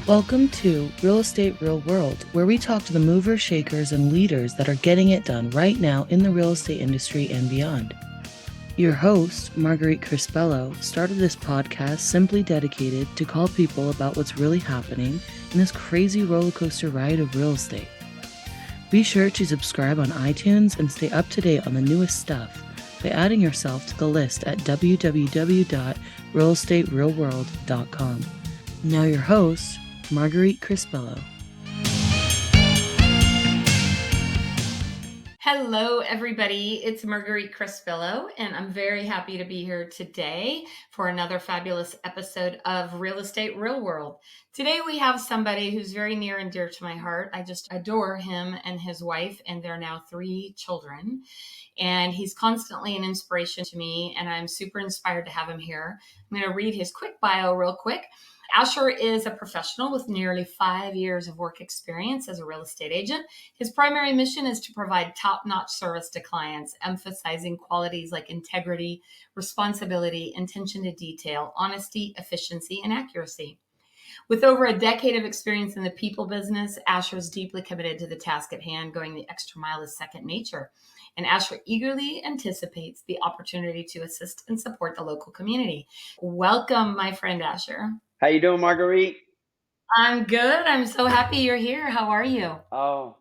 Welcome to Real Estate Real World, where we talk to the movers, shakers, and leaders that are getting it done right now in the real estate industry and beyond. Your host, Marguerite Crespillo, started this podcast simply dedicated to call people about what's really happening in this crazy roller coaster ride of real estate. Be sure to subscribe on iTunes and stay up to date on the newest stuff by adding yourself to the list at www.realestaterealworld.com. Now your host, Marguerite Crespillo. Hello, everybody. It's Marguerite Crespillo, and I'm very happy to be here today for another fabulous episode of Real Estate Real World. Today, we have somebody who's very near and dear to my heart. I just adore him and his wife, and they're now 3 children. And he's constantly an inspiration to me, and I'm super inspired to have him here. I'm going to read his quick bio real quick. Asher is a professional with nearly 5 years of work experience as a real estate agent. His primary mission is to provide top-notch service to clients, emphasizing qualities like integrity, responsibility, attention to detail, honesty, efficiency, and accuracy. With over a decade of experience in the people business, Asher is deeply committed to the task at hand. Going the extra mile is second nature. And Asher eagerly anticipates the opportunity to assist and support the local community. Welcome, my friend Asher. How you doing, Marguerite? I'm good. I'm so happy you're here. How are you? Oh,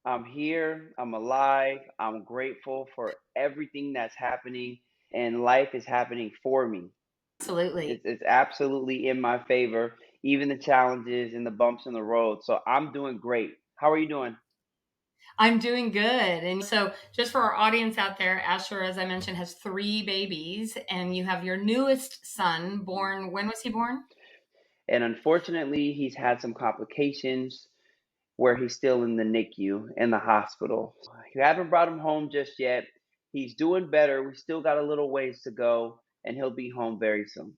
I'm here. I'm alive. I'm grateful for everything that's happening, and life is happening for me. Absolutely. It's absolutely in my favor, even the challenges and the bumps in the road. So I'm doing great. How are you doing? I'm doing good. And so just for our audience out there, Asher, as I mentioned, has 3 babies, and you have your newest son born. When was he born? And unfortunately, he's had some complications where he's still in the NICU in the hospital. You haven't brought him home just yet. He's doing better. We still got a little ways to go, and he'll be home very soon.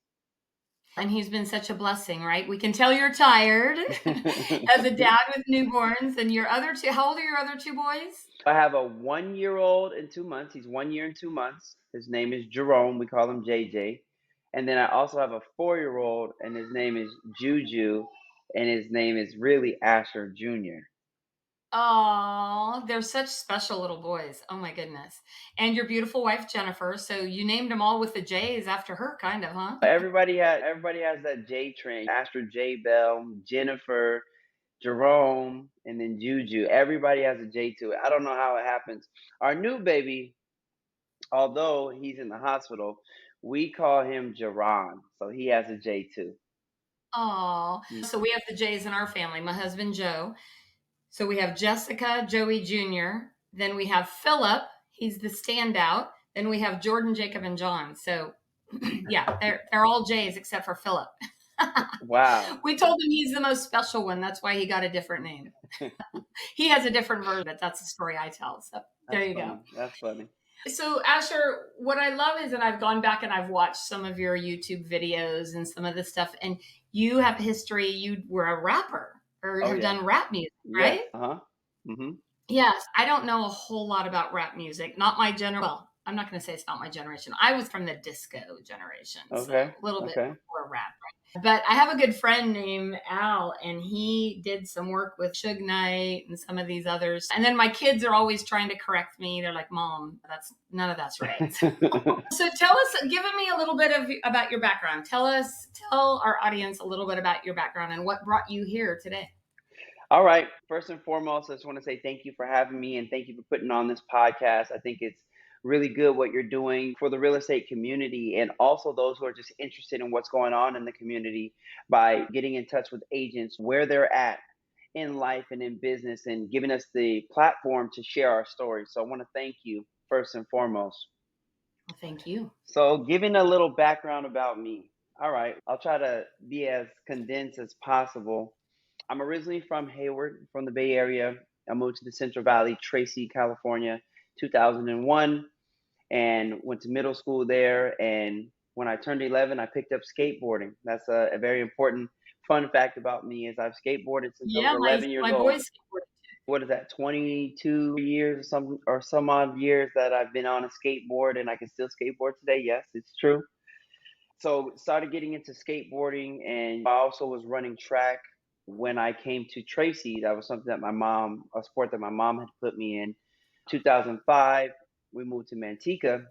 And he's been such a blessing, right? We can tell you're tired as a dad with newborns. And your other 2, how old are your other 2 boys? I have a 1-year-old and 2 months. He's 1 year and 2 months. His name is Jerome. We call him JJ. And then I also have a 4-year-old, and his name is Juju, and his name is really Asher Jr. Oh, they're such special little boys. Oh my goodness. And your beautiful wife, Jennifer. So you named them all with the J's after her, kind of, huh? Everybody has that J train. Asher J Bell, Jennifer, Jerome, and then Juju. Everybody has a J to it. I don't know how it happens. Our new baby, although he's in the hospital, we call him Jerron. So he has a J too. Oh, so we have the J's in our family. My husband, Joe. So we have Jessica, Joey Jr. Then we have Philip. He's the standout. Then we have Jordan, Jacob, and John. So yeah, they're all J's except for Philip. Wow. We told him he's the most special one. That's why he got a different name. He has a different version, but that's the story I tell. So there you go. That's funny. So Asher, what I love is that I've gone back and I've watched some of your YouTube videos and some of the stuff, and you have history. You were a rapper or have done rap music, right? Yeah. Uh-huh. Mm-hmm. Yes. I don't know a whole lot about rap music. Not my well, I'm not going to say it's not my generation. I was from the disco generation. Okay. So a little bit before rap, right? But I have a good friend named Al, and he did some work with Suge Knight and some of these others. And then my kids are always trying to correct me. They're like, Mom, none of that's right. So tell us, give me a little bit about your background. Tell our audience a little bit about your background and what brought you here today. All right. First and foremost, I just want to say thank you for having me, and thank you for putting on this podcast. I think it's really good what you're doing for the real estate community, and also those who are just interested in what's going on in the community by getting in touch with agents where they're at in life and in business, and giving us the platform to share our stories. So I want to thank you first and foremost. Well, thank you. So giving a little background about me. All right. I'll try to be as condensed as possible. I'm originally from Hayward, from the Bay Area. I moved to the Central Valley, Tracy, California, 2001, and went to middle school there and when I turned 11, I picked up skateboarding. That's a very important fun fact about me is I've skateboarded since I was Yeah, my 11 years my old. boys skateboard. What is that, 22 years or some odd years that I've been on a skateboard and I can still skateboard today? Yes, it's true. So started getting into skateboarding, and I also was running track when I came to Tracy. That was something that a sport that my mom had put me in. 2005, we moved to Manteca,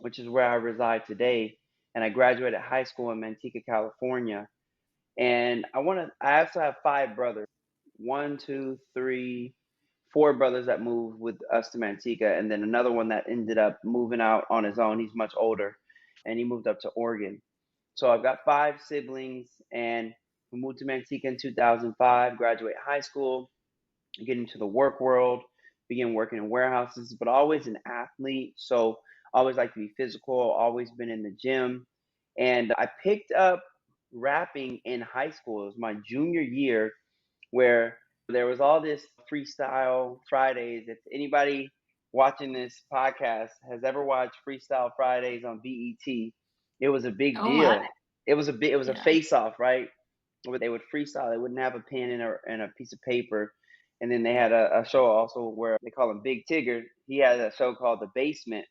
which is where I reside today, and I graduated high school in Manteca, California. And I also have five brothers. One, two, three, four brothers that moved with us to Manteca, and then another one that ended up moving out on his own. He's much older, and he moved up to Oregon. So I've got five siblings, and we moved to Manteca in 2005, graduate high school, get into the work world, begin working in warehouses, but always an athlete. So always like to be physical, always been in the gym. And I picked up rapping in high school. It was my junior year where there was all this freestyle Fridays. If anybody watching this podcast has ever watched Freestyle Fridays on BET, it was a big Oh my, deal. It was a yeah. face off, right? Where they would freestyle. They wouldn't have a pen and a piece of paper. And then they had a show also where they call him Big Tigger. He had a show called The Basement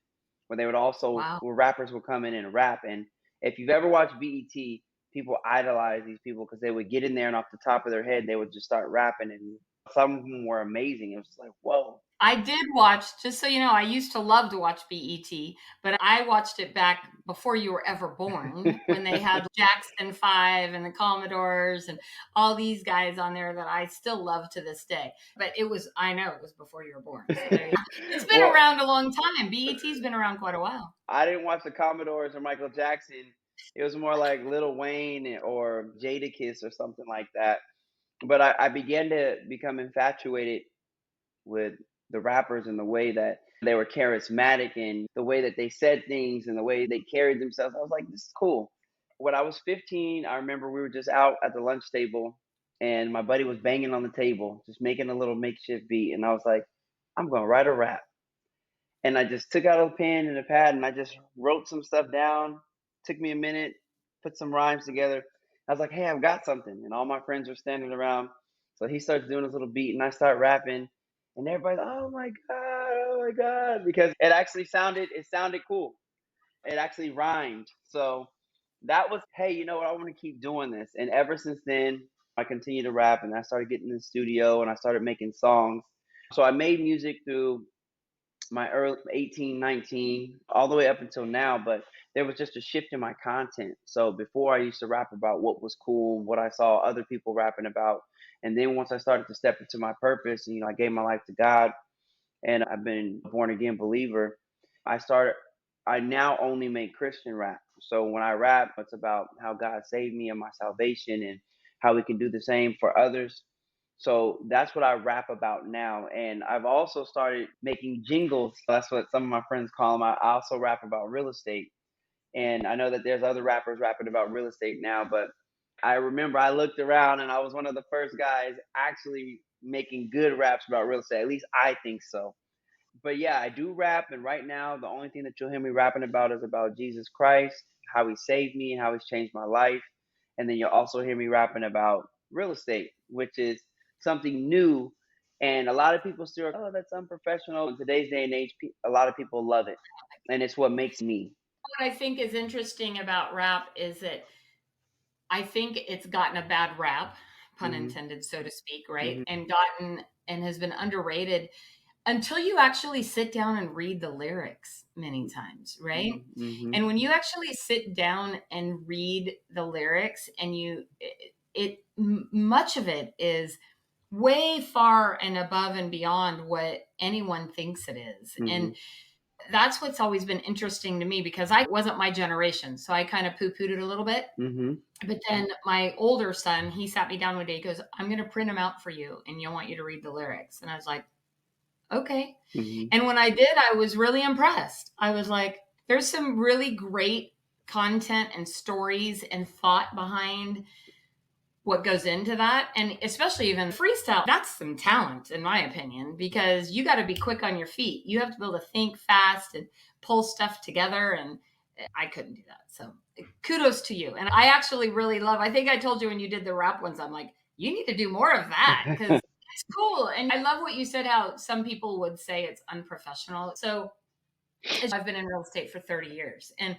where they would also Wow. where rappers would come in and rap. And if you've ever watched BET, people idolize these people because they would get in there and off the top of their head they would just start rapping, and some of them were amazing. It was like, whoa. I did watch, just so you know, I used to love to watch BET, but I watched it back before you were ever born when they had Jackson 5 and the Commodores and all these guys on there that I still love to this day. But I know it was before you were born. So there you go. It's been Well, around a long time. BET's been around quite a while. I didn't watch the Commodores or Michael Jackson. It was more like Lil Wayne or Jadakiss or something like that. But I began to become infatuated with the rappers and the way that they were charismatic and the way that they said things and the way they carried themselves. I was like, this is cool. When I was 15, I remember we were just out at the lunch table and my buddy was banging on the table, just making a little makeshift beat. And I was like, I'm going to write a rap. And I just took out a pen and a pad and I just wrote some stuff down. Took me a minute, put some rhymes together. I was like, hey, I've got something. And all my friends were standing around. So he starts doing his little beat and I start rapping. And everybody's, oh my God, because it sounded cool. It actually rhymed. So that was, hey, you know what? I want to keep doing this. And ever since then, I continued to rap and I started getting in the studio and I started making songs. So I made music through my early 18, 19, all the way up until now, but there was just a shift in my content. So before I used to rap about what was cool, what I saw other people rapping about. And then once I started to step into my purpose, and, I gave my life to God and I've been a born again believer, I started, I now only make Christian rap. So when I rap, it's about how God saved me and my salvation and how we can do the same for others. So that's what I rap about now. And I've also started making jingles. That's what some of my friends call them. I also rap about real estate. And I know that there's other rappers rapping about real estate now, but I remember I looked around and I was one of the first guys actually making good raps about real estate. At least I think so. But yeah, I do rap, and right now the only thing that you'll hear me rapping about is about Jesus Christ, how he saved me and how he's changed my life. And then you'll also hear me rapping about real estate, which is something new. And a lot of people still are, oh, that's unprofessional. In today's day and age, a lot of people love it. And it's what makes me. What I think is interesting about rap is that I think it's gotten a bad rap, pun Hmm. intended, so to speak, right? Hmm. And has been underrated until you actually sit down and read the lyrics many times, right? Hmm. And when you actually sit down and read the lyrics and much of it is way far and above and beyond what anyone thinks it is. Hmm. And that's what's always been interesting to me because I wasn't my generation. So I kind of poo pooed it a little bit. Hmm. But then my older son, he sat me down one day. He goes, I'm going to print them out for you and you'll want you to read the lyrics. And I was like, okay. Hmm. And when I did, I was really impressed. I was like, there's some really great content and stories and thought behind what goes into that. And especially even freestyle, that's some talent, in my opinion, because you got to be quick on your feet. You have to be able to think fast and pull stuff together. And I couldn't do that. So kudos to you. And I actually really love, I think I told you when you did the wrap ones, I'm like, you need to do more of that because it's cool. And I love what you said, how some people would say it's unprofessional. So I've been in real estate for 30 years and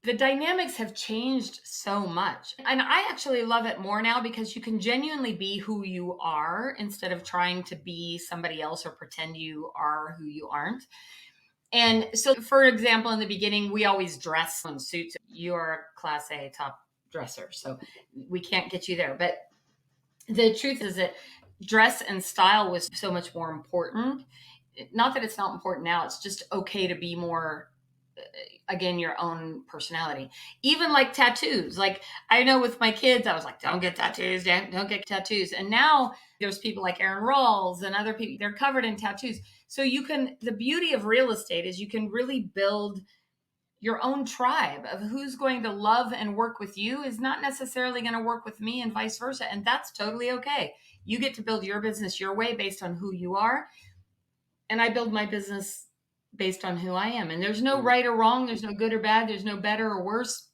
the dynamics have changed so much. And I actually love it more now because you can genuinely be who you are instead of trying to be somebody else or pretend you are who you aren't. And so, for example, in the beginning, we always dress in suits. You are a class A top dresser, so we can't get you there. But the truth is that dress and style was so much more important. Not that it's not important now, it's just okay to be more, again, your own personality. Even like tattoos. Like I know with my kids, I was like, don't get tattoos, don't get tattoos. And now there's people like Aaron Rawls and other people, they're covered in tattoos. So you can, the beauty of real estate is you can really build your own tribe of who's going to love and work with you is not necessarily going to work with me and vice versa. And that's totally okay. You get to build your business your way based on who you are. And I build my business based on who I am. And there's no right or wrong. There's no good or bad. There's no better or worse.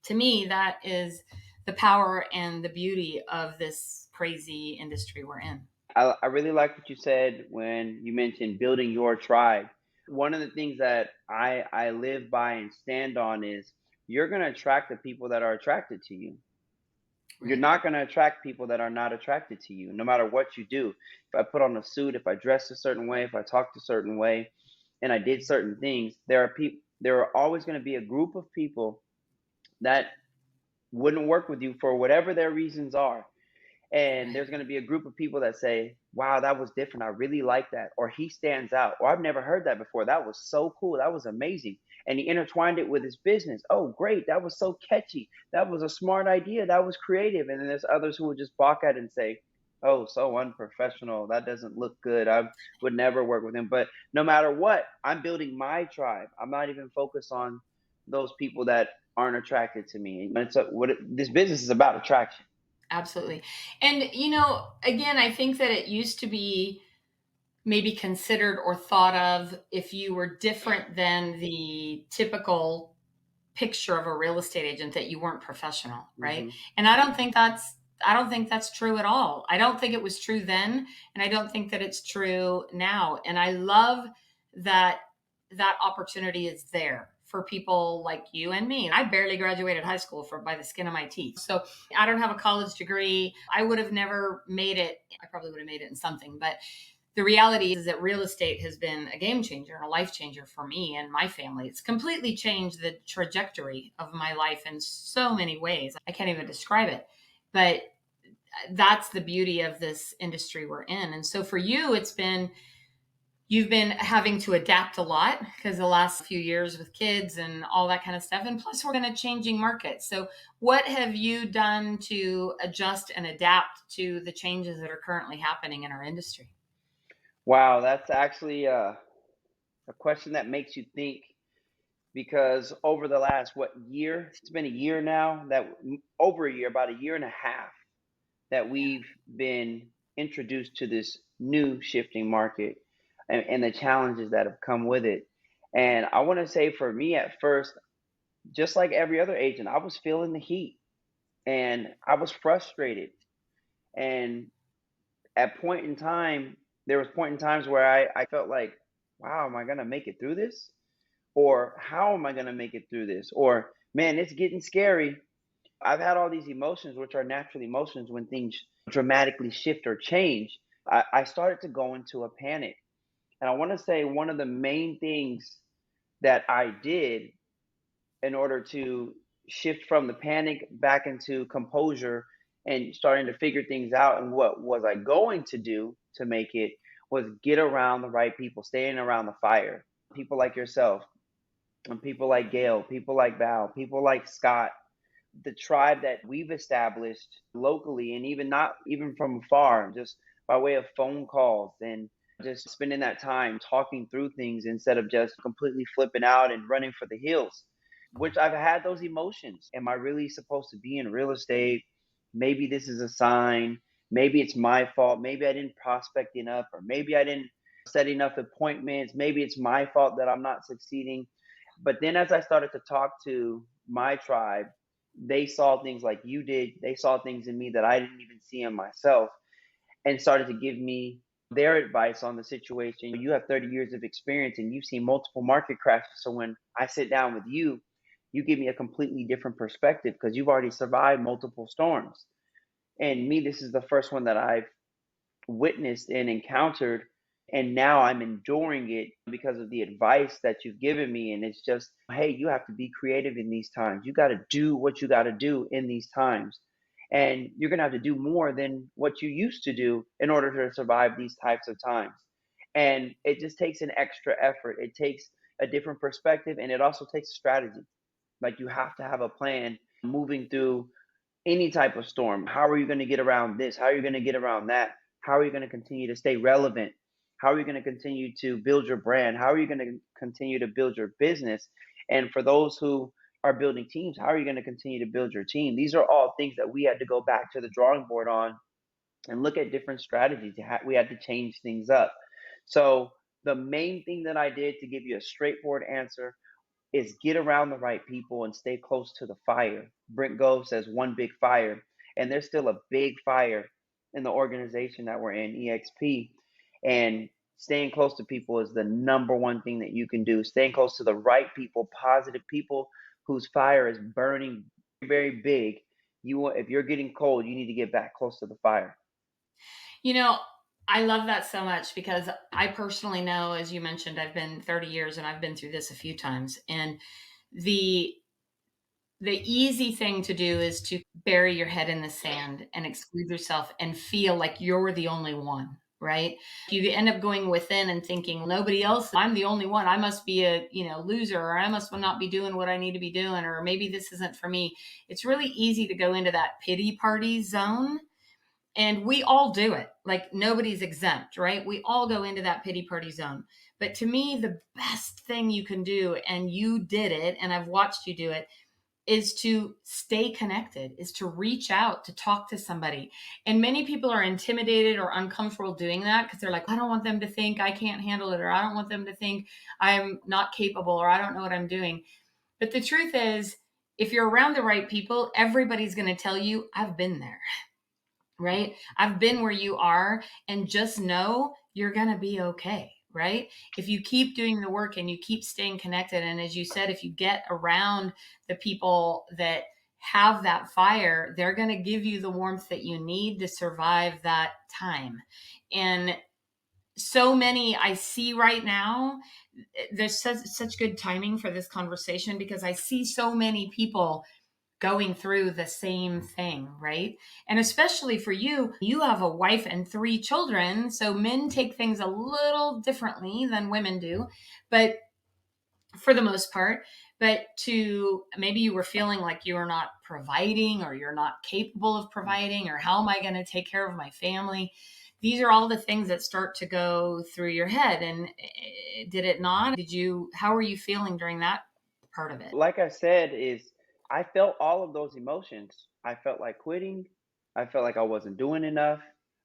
To me, that is the power and the beauty of this crazy industry we're in. I really like what you said when you mentioned building your tribe. One of the things that I live by and stand on is you're going to attract the people that are attracted to you. You're Right. not going to attract people that are not attracted to you, no matter what you do. If I put on a suit, if I dress a certain way, if I talked a certain way, and I did certain things, there are always going to be a group of people that wouldn't work with you for whatever their reasons are. And Right. there's going to be a group of people that say, wow, that was different, I really like that, or he stands out, or I've never heard that before, that was so cool, that was amazing, and he intertwined it with his business. Oh great, that was so catchy, that was a smart idea, that was creative. And then there's others who would just balk at it and say, oh, so unprofessional, that doesn't look good, I would never work with him. But no matter what, I'm building my tribe. I'm not even focused on those people that aren't attracted to me. And this business is about attraction. Absolutely. And, again, I think that it used to be maybe considered or thought of if you were different than the typical picture of a real estate agent that you weren't professional, right? Hmm. And I don't think that's true at all. I don't think it was true then, and I don't think that it's true now. And I love that that opportunity is there for people like you and me. I barely graduated high school by the skin of my teeth. So I don't have a college degree. I would have never made it. I probably would have made it in something, but the reality is that real estate has been a game changer and a life changer for me and my family. It's completely changed the trajectory of my life in so many ways. I can't even describe it. But that's the beauty of this industry we're in. And so for you, you've been having to adapt a lot because the last few years with kids and all that kind of stuff. And plus, we're in a changing market. So, what have you done to adjust and adapt to the changes that are currently happening in our industry? Wow, that's actually a question that makes you think, because over the last what year? It's been a year now, over a year, about a year and a half, that we've been introduced to this new shifting market, and the challenges that have come with it. And I want to say for me at first, just like every other agent, I was feeling the heat and I was frustrated. And at point in time, there was point in times where I felt like, wow, am I gonna make it through this? Or how am I going to make it through this? Or man, it's getting scary. I've had all these emotions, which are natural emotions when things dramatically shift or change. I started to go into a panic. And I want to say one of the main things that I did in order to shift from the panic back into composure and starting to figure things out and what was I going to do to make it, was get around the right people, staying around the fire. People like yourself, and people like Gail, people like Val, people like Scott, the tribe that we've established locally, and even not even from afar, just by way of phone calls and just spending that time talking through things instead of just completely flipping out and running for the hills. Which I've had those emotions. Am I really supposed to be in real estate? Maybe this is a sign. Maybe it's my fault. Maybe I didn't prospect enough, or maybe I didn't set enough appointments. Maybe it's my fault that I'm not succeeding. But then as I started to talk to my tribe, they saw things like you did. They saw things in me that I didn't even see in myself, and started to give me their advice on the situation. You have 30 years of experience and you've seen multiple market crashes. So when I sit down with you, you give me a completely different perspective because you've already survived multiple storms. And me, this is the first one that I've witnessed and encountered, and now I'm enduring it because of the advice that you've given me. And it's just, hey, you have to be creative in these times. You got to do what you got to do in these times, and you're going to have to do more than what you used to do in order to survive these types of times. And it just takes an extra effort. It takes a different perspective, and it also takes strategy. Like, you have to have a plan moving through any type of storm. How are you going to get around this? How are you going to get around that? How are you going to continue to stay relevant? How are you going to continue to build your brand? How are you going to continue to build your business? And for those who are building teams, how are you going to continue to build your team? These are all things that we had to go back to the drawing board on and look at different strategies. We had to change things up. So the main thing that I did, to give you a straightforward answer, is get around the right people and stay close to the fire. Brent Gove says one big fire, and there's still a big fire in the organization that we're in, EXP. And staying close to people is the number one thing that you can do. Staying close to the right people, positive people whose fire is burning very big. If you're getting cold, you need to get back close to the fire. You know, I love that so much because I personally know, as you mentioned, I've been 30 years and I've been through this a few times. And the the easy thing to do is to bury your head in the sand and exclude yourself and feel like you're the only one, right? You end up going within and thinking nobody else, I'm the only one. I must be a, loser, or I must not be doing what I need to be doing, or maybe this isn't for me. It's really easy to go into that pity party zone, and we all do it. Like, nobody's exempt, right? We all go into that pity party zone. But to me, the best thing you can do, and you did it, and I've watched you do it, is to stay connected, is to reach out, to talk to somebody. And many people are intimidated or uncomfortable doing that because they're like, I don't want them to think I can't handle it, or I don't want them to think I'm not capable, or I don't know what I'm doing. But the truth is, if you're around the right people, everybody's going to tell you, I've been there, right? I've been where you are, and just know you're going to be okay, right? If you keep doing the work and you keep staying connected, and as you said, if you get around the people that have that fire, they're going to give you the warmth that you need to survive that time. And so many I see right now, there's such good timing for this conversation because I see so many people going through the same thing, right? And especially for you, you have a wife and 3 children. So men take things a little differently than women do, but for the most part. But to maybe you were feeling like you are not providing, or you're not capable of providing, or how am I going to take care of my family? These are all the things that start to go through your head. And did it not? How were you feeling during that part of it? Like I said, is I felt all of those emotions. I felt like quitting. I felt like I wasn't doing enough.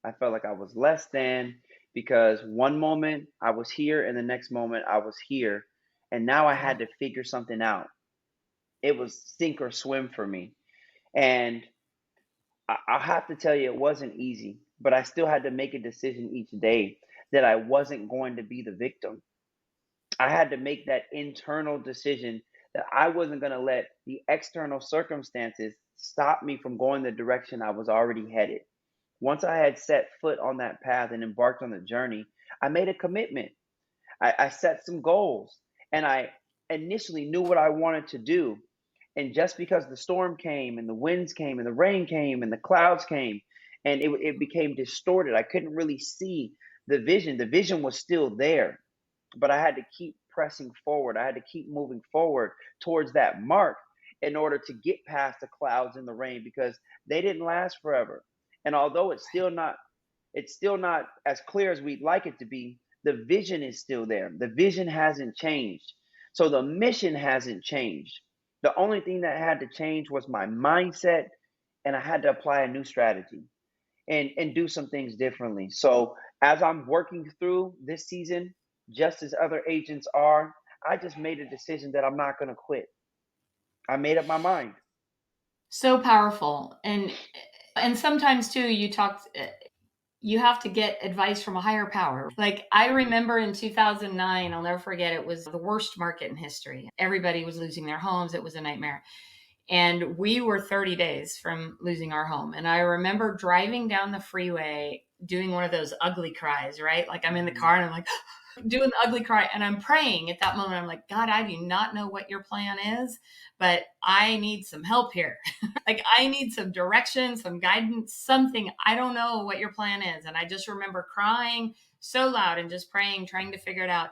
I felt like I was less than, because one moment I was here and the next moment I was here. And now I Yeah. had to figure something out. It was sink or swim for me. And I'll have to tell you, it wasn't easy, but I still had to make a decision each day that I wasn't going to be the victim. I had to make that internal decision that I wasn't going to let the external circumstances stop me from going the direction I was already headed. Once I had set foot on that path and embarked on the journey, I made a commitment. I set some goals, and I initially knew what I wanted to do. And just because the storm came and the winds came and the rain came and the clouds came, and it became distorted, I couldn't really see the vision. The vision was still there, but I had to keep pressing forward. I had to keep moving forward towards that mark in order to get past the clouds and the rain, because they didn't last forever. And although it's still not as clear as we'd like it to be, the vision is still there. The vision hasn't changed. So the mission hasn't changed. The only thing that had to change was my mindset, and I had to apply a new strategy and do some things differently. So as I'm working through this season, just as other agents are, I just made a decision that I'm not going to quit. I made up my mind. So powerful. And sometimes too, you have to get advice from a higher power. Like I remember in 2009, I'll never forget, it was the worst market in history. Everybody was losing their homes. It was a nightmare. And we were 30 days from losing our home. And I remember driving down the freeway doing one of those ugly cries, right? Like I'm in the car and I'm like doing the ugly cry and I'm praying at that moment. I'm like, God, I do not know what your plan is, but I need some help here. Like I need some direction, some guidance, something. I don't know what your plan is. And I just remember crying so loud and just praying, trying to figure it out.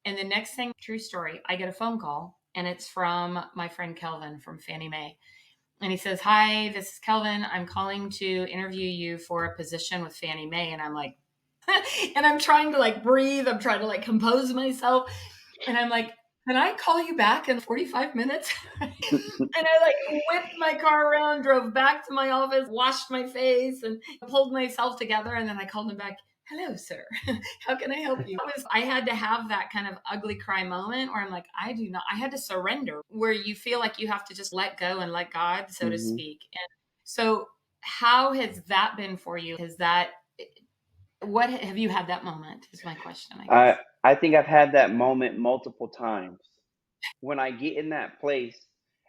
And the next thing, true story, I get a phone call and it's from my friend Kelvin from Fannie Mae. And he says, Hi, this is Kelvin. I'm calling to interview you for a position with Fannie Mae. And I'm like, and I'm trying to like breathe. I'm trying to like compose myself. And I'm like, can I call you back in 45 minutes? And I like whipped my car around, drove back to my office, washed my face, and pulled myself together. And then I called him back. Hello, sir. How can I help you? I had to have that kind of ugly cry moment where I'm like, I had to surrender, where you feel like you have to just let go and let God, so to Hmm. speak. And so, how has that been for you? What have you had that moment? Is my question, I I guess. I think I've had that moment multiple times. When I get in that place,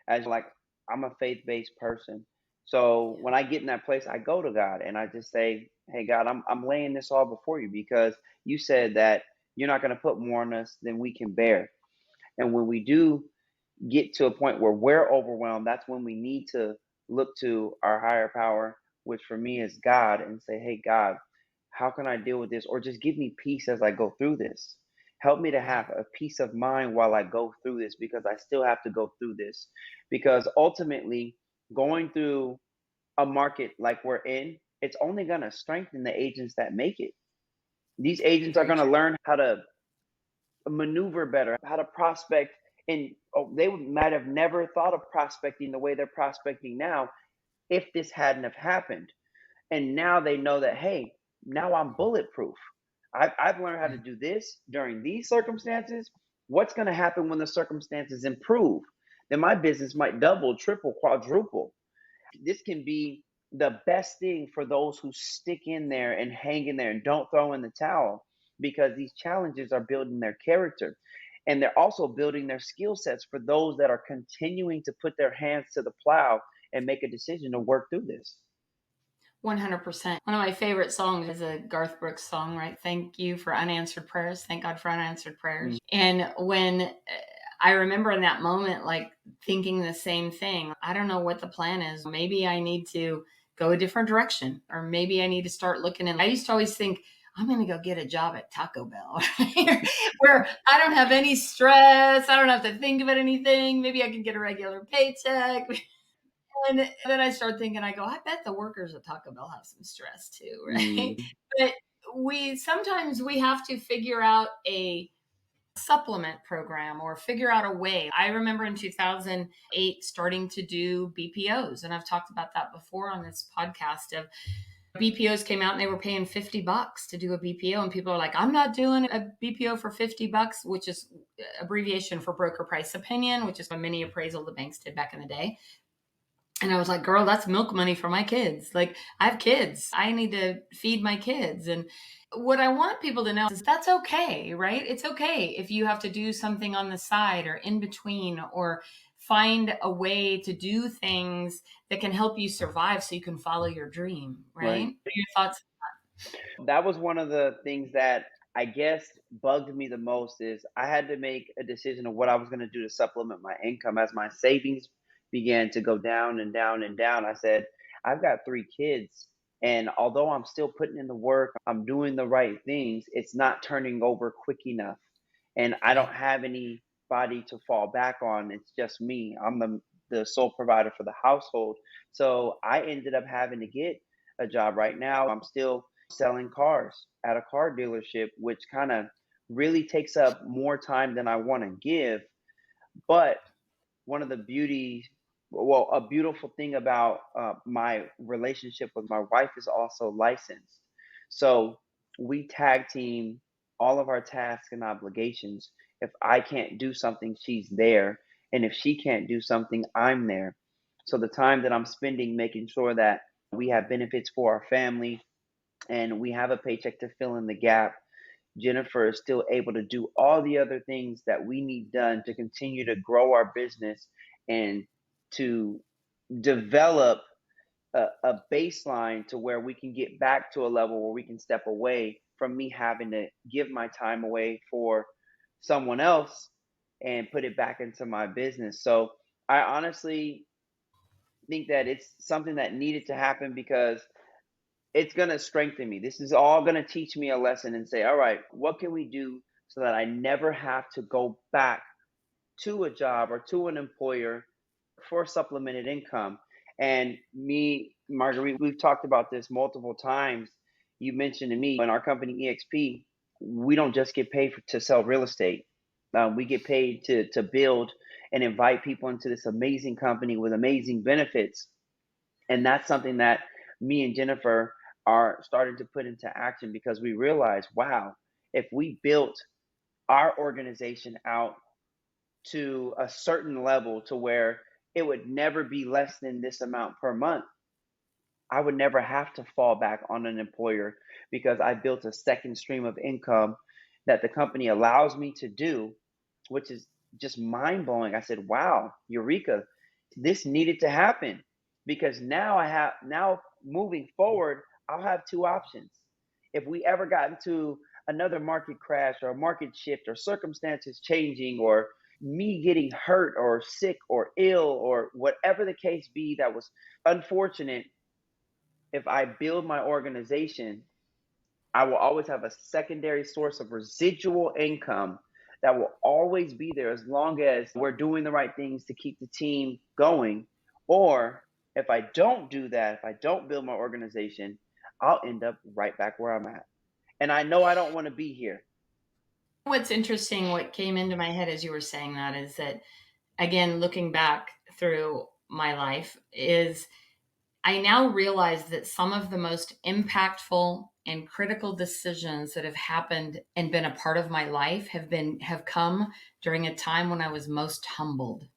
as like I'm a faith-based person. So Yeah. when I get in that place, I go to God and I just say, "Hey God, I'm laying this all before you because you said that you're not going to put more on us than we can bear." And when we do get to a point where we're overwhelmed, that's when we need to look to our higher power, which for me is God, and say, Hey, God, how can I deal with this? Or just give me peace as I go through this. Help me to Right. have a peace of mind while I go through this because I still have to go through this. Because ultimately, going through a market like we're in, it's only going to strengthen the agents that make it. These agents are Very going to true. learn how to maneuver better, how to prospect. And they might have never thought of prospecting the way they're prospecting now if this hadn't have happened. And now they know that, hey, now I'm bulletproof. I've learned how to do this during these circumstances. What's going to happen when the circumstances improve? Then my business might double, triple, quadruple. This can be the best thing for those who stick in there and hang in there and don't throw in the towel because these challenges are building their character and they're also building their skill sets for those that are continuing to put their hands to the plow and make a decision to work through this. 100%. One of my favorite songs is a Garth Brooks song, right? Thank you for unanswered prayers. Thank God for unanswered prayers. Mm. And when I remember in that moment, like thinking the same thing, I don't know what the plan is. Maybe I need to go a different direction, or maybe I need to start looking. And I used to always think, I'm going to go get a job at Taco Bell where I don't have any stress. I don't have to think about anything. Maybe I can get a regular paycheck. And then I start thinking, I go, I bet the workers at Taco Bell have some stress too, right? Mm. But we have to figure out a supplement program or figure out a way. I remember in 2008 starting to do BPOs, and I've talked about that before on this podcast. Of BPOs came out and they were paying $50 to do a BPO, and people are like, I'm not doing a BPO for $50, which is abbreviation for broker price opinion, which is a mini appraisal the banks did back in the day. And I was like, girl, that's milk money for my kids. Like, I have kids. I need to feed my kids. And what I want people to know is that's okay, right? It's okay if you have to do something on the side or in between, or find a way to do things that can help you survive so you can follow your dream, right? Right. What are your thoughts? That was one of the things that I guess bugged me the most is I had to make a decision of what I was going to do to supplement my income as my savings began to go down and down and down. I said, I've got three kids. And although I'm still putting in the work, I'm doing the right things, it's not turning over quick enough. And I don't Right. have anybody to fall back on. It's just me. I'm the sole provider for the household. So I ended up having to get a job. Right now I'm still selling cars at a car dealership, which kind of really takes up more time than I want to give. But one of the a beautiful thing about my relationship with my wife is also licensed. So we tag team all of our tasks and obligations. If I can't do something, she's there. And if she can't do something, I'm there. So the time that I'm spending making sure that we have benefits for our family and we have a paycheck to fill in the gap, Jennifer is still able to do all the other things that we need done to continue to grow our business and to develop a baseline to where we can get back to a level where we can step away from me having to give my time away for someone else and put it back into my business. So I honestly think that it's something that needed to happen because it's going to strengthen me. This is all going to teach me a lesson and say, all right, what can we do so that I never have to go back to a job or to an employer for supplemented income? And me, Marguerite, we've talked about this multiple times. You mentioned to me in our company, EXP, we don't just get paid to sell real estate. We get paid to build and invite people into this amazing company with amazing benefits. And that's something that me and Jennifer are starting to put into action because we realize, wow, if we built our organization out to a certain level to where it would never be less than this amount per month, I would never have to fall back on an employer because I built a second stream of income that the company allows me to do, which is just mind blowing. I said, wow, Eureka, this needed to happen because now moving forward, I'll have two options. If we ever got into another market crash or a market shift or circumstances changing or me getting hurt or sick or ill or whatever the case be that was unfortunate, if I build my organization, I will always have a secondary source of residual income that will always be there as long as we're doing the right things to keep the team going. Or if I don't do that, if I don't build my organization, I'll end up right back where I'm at. And I know I don't want to be here. What's interesting, what came into my head as you were saying that is that, again, looking back through my life, is I now realize that some of the most impactful and critical decisions that have happened and been a part of my life have come during a time when I was most humbled.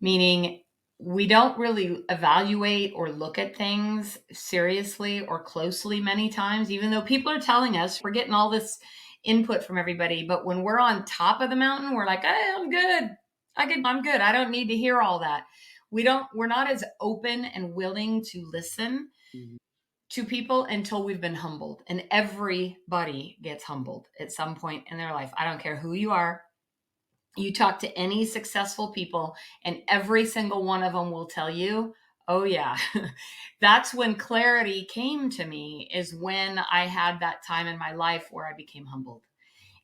Meaning, we don't really evaluate or look at things seriously or closely many times, even though people are telling us we're getting all this input from everybody. But when we're on top of the mountain, we're like, hey, I'm good. I'm good. I don't need to hear all that. We're not as open and willing to listen Mhm. to people until we've been humbled. And everybody gets humbled at some point in their life. I don't care who you are. You talk to any successful people, and every single one of them will tell you, oh, yeah. That's when clarity came to me, is when I had that time in my life where I became humbled.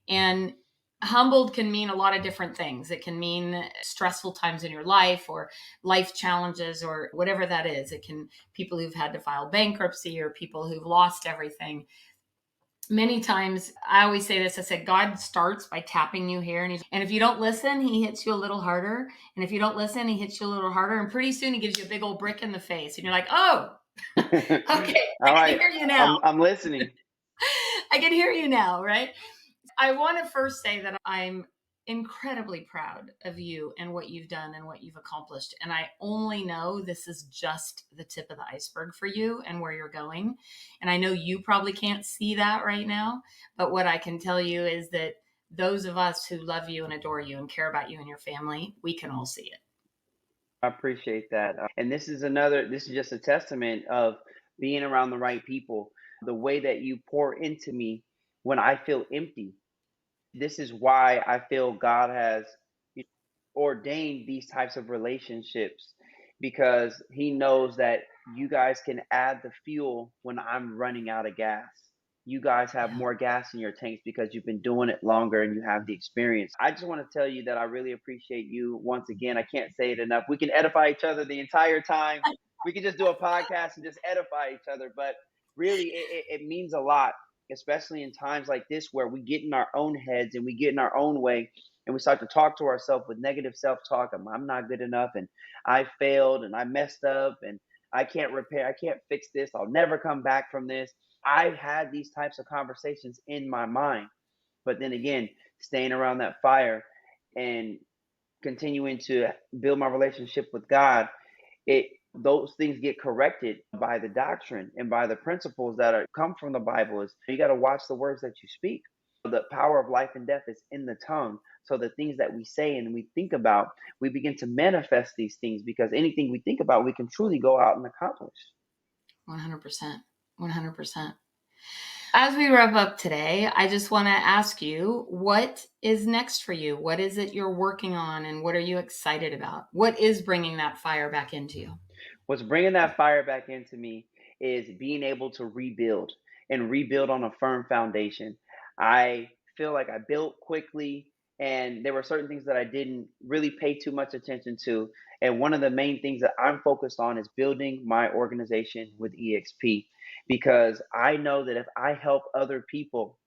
And humbled can mean a lot of different things. It can mean stressful times in your life or life challenges or whatever that is. It can people who've had to file bankruptcy or people who've lost everything. Many times I always say this, I said, God starts by tapping you here. And if you don't listen, he hits you a little harder. And if you don't listen, he hits you a little harder. And pretty soon he gives you a big old brick in the face. And you're like, oh, okay, All I can right, hear you now. I'm listening. I can hear you now, right? I want to first say that I'm incredibly proud of you and what you've done and what you've accomplished. And I only know this is just the tip of the iceberg for you and where you're going. And I know you probably can't see that right now, but what I can tell you is that those of us who love you and adore you and care about you and your family, we can all see it. I appreciate that. And this is just a testament of being around the right people. The way that you pour into me when I feel empty. This is why I feel God has ordained these types of relationships because He knows that you guys can add the fuel when I'm running out of gas. You guys have Yeah. more gas in your tanks because you've been doing it longer and you have the experience. I just want to tell you that I really appreciate you once again. I can't say it enough. We can edify each other the entire time. We can just do a podcast and just edify each other, but really, it means a lot, especially in times like this where we get in our own heads and we get in our own way and we start to talk to ourselves with negative self-talk. I'm not good enough and I failed and I messed up and I can't fix this, I'll never come back from this. I've had these types of conversations in my mind, but then again, staying around that fire and continuing to build my relationship with God, it those things get corrected by the doctrine and by the principles that are come from the Bible. Is you got to watch the words that you speak. The power of life and death is in the tongue. So the things that we say and we think about, we begin to manifest these things, because anything we think about, we can truly go out and accomplish. 100%. 100%. As we wrap up today, I just want to ask you, what is next for you? What is it you're working on, and what are you excited about? What is bringing that fire back into you? What's bringing that fire back into me is being able to rebuild and rebuild on a firm foundation. I feel like I built quickly, and there were certain things that I didn't really pay too much attention to. And one of the main things that I'm focused on is building my organization with EXP, because I know that if I help other people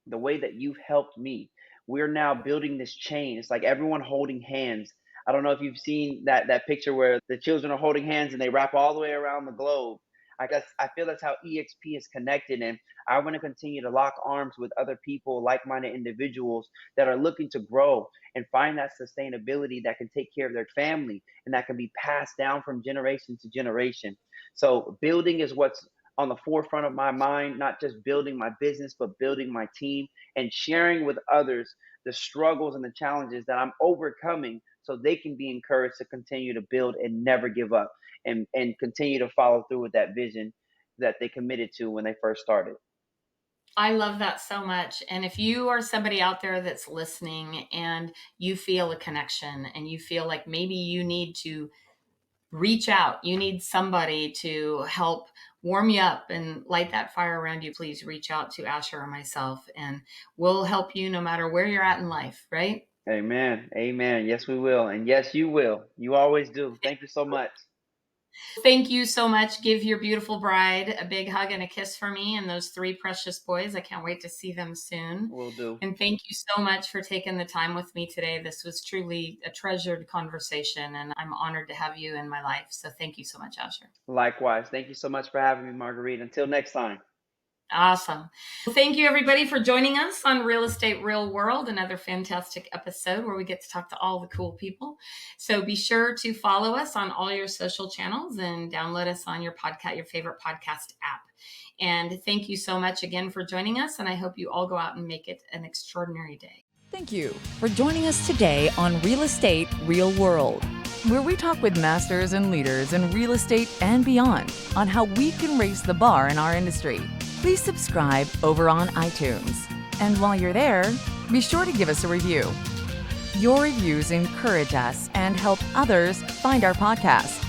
the way that you've helped me, we're now building this chain. It's like everyone holding hands. I don't know if you've seen that picture where the children are holding hands and they wrap all the way around the globe. I feel that's how EXP is connected, and I want to continue to lock arms with other people, like-minded individuals that are looking to grow and find that sustainability that can take care of their family and that can be passed down from generation to generation. So building is what's on the forefront of my mind, not just building my business, but building my team and sharing with others the struggles and the challenges that I'm overcoming, so they can be encouraged to continue to build and never give up, and continue to follow through with that vision that they committed to when they first started. I love that so much. And if you are somebody out there that's listening and you feel a connection and you feel like maybe you need to reach out, you need somebody to help warm you up and light that fire around you, please reach out to Asher or myself, and we'll help you no matter where you're at in life, right? Amen. Amen. Yes, we will. And yes, you will. You always do. Thank you so much. Thank you so much. Give your beautiful bride a big hug and a kiss for me and those three precious boys. I can't wait to see them soon. Will do. And thank you so much for taking the time with me today. This was truly a treasured conversation, and I'm honored to have you in my life. So thank you so much, Asher. Likewise. Thank you so much for having me, Marguerite. Until next time. Awesome. Thank you, everybody, for joining us on Real Estate Real World, another fantastic episode where we get to talk to all the cool people. So be sure to follow us on all your social channels and download us on your favorite podcast app. And thank you so much again for joining us. And I hope you all go out and make it an extraordinary day. Thank you for joining us today on Real Estate Real World, where we talk with masters and leaders in real estate and beyond on how we can raise the bar in our industry. Please subscribe over on iTunes. And while you're there, be sure to give us a review. Your reviews encourage us and help others find our podcast.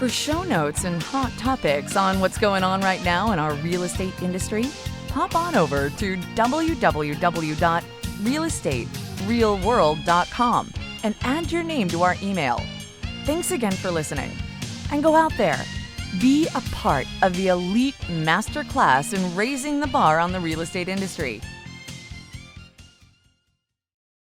For show notes and hot topics on what's going on right now in our real estate industry, hop on over to www.realestaterealworld.com and add your name to our email. Thanks again for listening. And go out there. Be a part of the elite masterclass in raising the bar on the real estate industry.